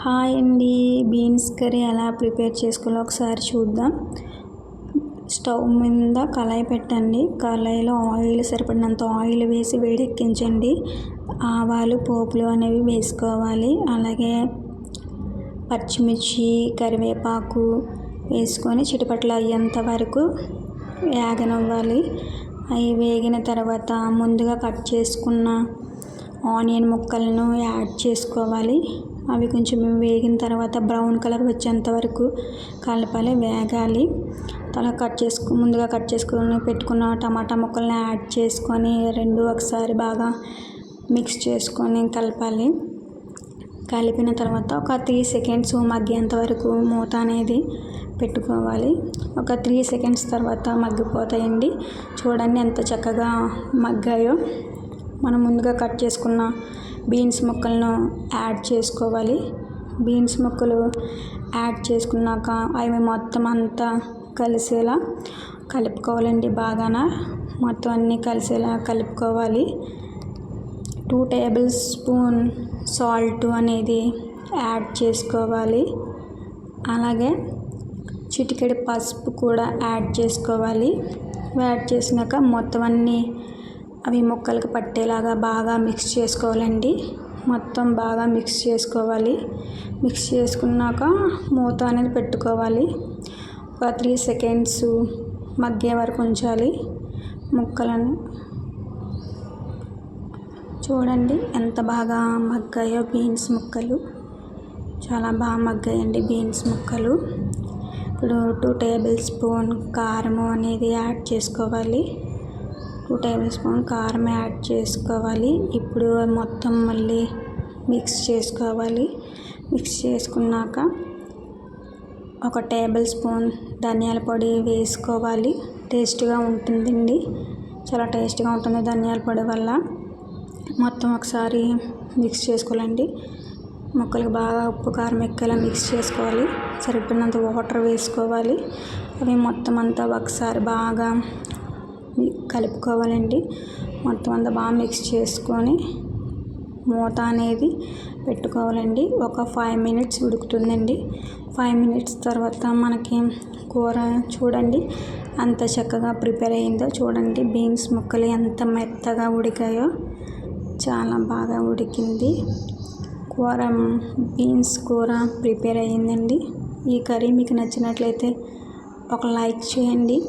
Hi అండి. Beans curry ఎలా prepare చేసుకోవాలో ఒకసారి చూద్దాం. స్టవ్ మీద కళాయి పెట్టండి. కళాయిలో ఆయిల్ సరిపడినంత ఆయిల్ వేసి వేడెక్కించండి. ఆవాలు పోపులు అనేవి వేసుకోవాలి. అలాగే పచ్చిమిర్చి కరివేపాకు వేసుకొని చిటపట్లు అయ్యేంత వరకు వేగనివ్వాలి. అవి వేగిన తర్వాత ముందుగా కట్ చేసుకున్న ఆనియన్ ముక్కలను యాడ్ చేసుకోవాలి. అవి కొంచెం వేగిన తర్వాత బ్రౌన్ కలర్ వచ్చేంత వరకు కలపాలి, వేగాలి. అలా ముందుగా కట్ చేసుకొని పెట్టుకున్న టమాటా ముక్కల్ని యాడ్ చేసుకొని రెండు ఒకసారి బాగా మిక్స్ చేసుకొని కలపాలి. కలిపిన తర్వాత ఒక 3 సెకండ్స్ మగ్గేంత వరకు మూత అనేది పెట్టుకోవాలి. ఒక 3 సెకండ్స్ తర్వాత మగ్గిపోతాయండి. చూడండి ఎంత చక్కగా మగ్గాయో. మనం ముందుగా కట్ చేసుకున్న బీన్స్ ముక్కలను యాడ్ చేసుకోవాలి. బీన్స్ ముక్కలు యాడ్ చేసుకున్నాక అవి మొత్తం అంతా కలిసేలా కలుపుకోవాలండి. బాగా మొత్తం అన్నీ కలిసేలా కలుపుకోవాలి. 2 టేబుల్ స్పూన్ సాల్ట్ అనేది యాడ్ చేసుకోవాలి. అలాగే చిటికెడు పసుపు కూడా యాడ్ చేసుకోవాలి. యాడ్ చేసినాక మొత్తం అన్నీ అవి ముక్కలకు పట్టేలాగా బాగా మిక్స్ చేసుకోవాలండి. మొత్తం బాగా మిక్స్ చేసుకోవాలి. మిక్స్ చేసుకున్నాక మూత అనేది పెట్టుకోవాలి. ఒక 3 సెకండ్స్ మగ్గే వరకు ఉంచాలి ముక్కలను. చూడండి ఎంత బాగా మగ్గాయో బీన్స్ ముక్కలు. చాలా బాగా మగ్గాయండి బీన్స్ ముక్కలు. ఇప్పుడు 2 టేబుల్ స్పూన్ కారం అనేది యాడ్ చేసుకోవాలి. 2 టేబుల్ స్పూన్ కారం యాడ్ చేసుకోవాలి. ఇప్పుడు మొత్తం మళ్ళీ మిక్స్ చేసుకోవాలి. మిక్స్ చేసుకున్నాక ఒక టేబుల్ స్పూన్ ధనియాల పొడి వేసుకోవాలి. టేస్ట్గా ఉంటుందండి. చాలా టేస్ట్గా ఉంటుంది ధనియాల పొడి వల్ల. మొత్తం ఒకసారి మిక్స్ చేసుకోవాలండి. ముక్కలకు బాగా ఉప్పు కారం ఎక్కేలా మిక్స్ చేసుకోవాలి. సరిపడినంత వాటర్ వేసుకోవాలి. అవి మొత్తం అంతా ఒకసారి బాగా కలుపుకోవాలండి. మొత్తం అంతా బాగా మిక్స్ చేసుకొని మూత అనేది పెట్టుకోవాలండి. ఒక 5 మినిట్స్ ఉడుకుతుందండి. 5 మినిట్స్ తర్వాత మనకి కూర చూడండి అంత చక్కగా ప్రిపేర్ అయిందో. చూడండి బీన్స్ ముక్కలు ఎంత మెత్తగా ఉడికాయో. చాలా బాగా ఉడికింది కూర. బీన్స్ కూర ప్రిపేర్ అయ్యిందండి. ఈ కర్రీ మీకు నచ్చినట్లయితే ఒక లైక్ చేయండి.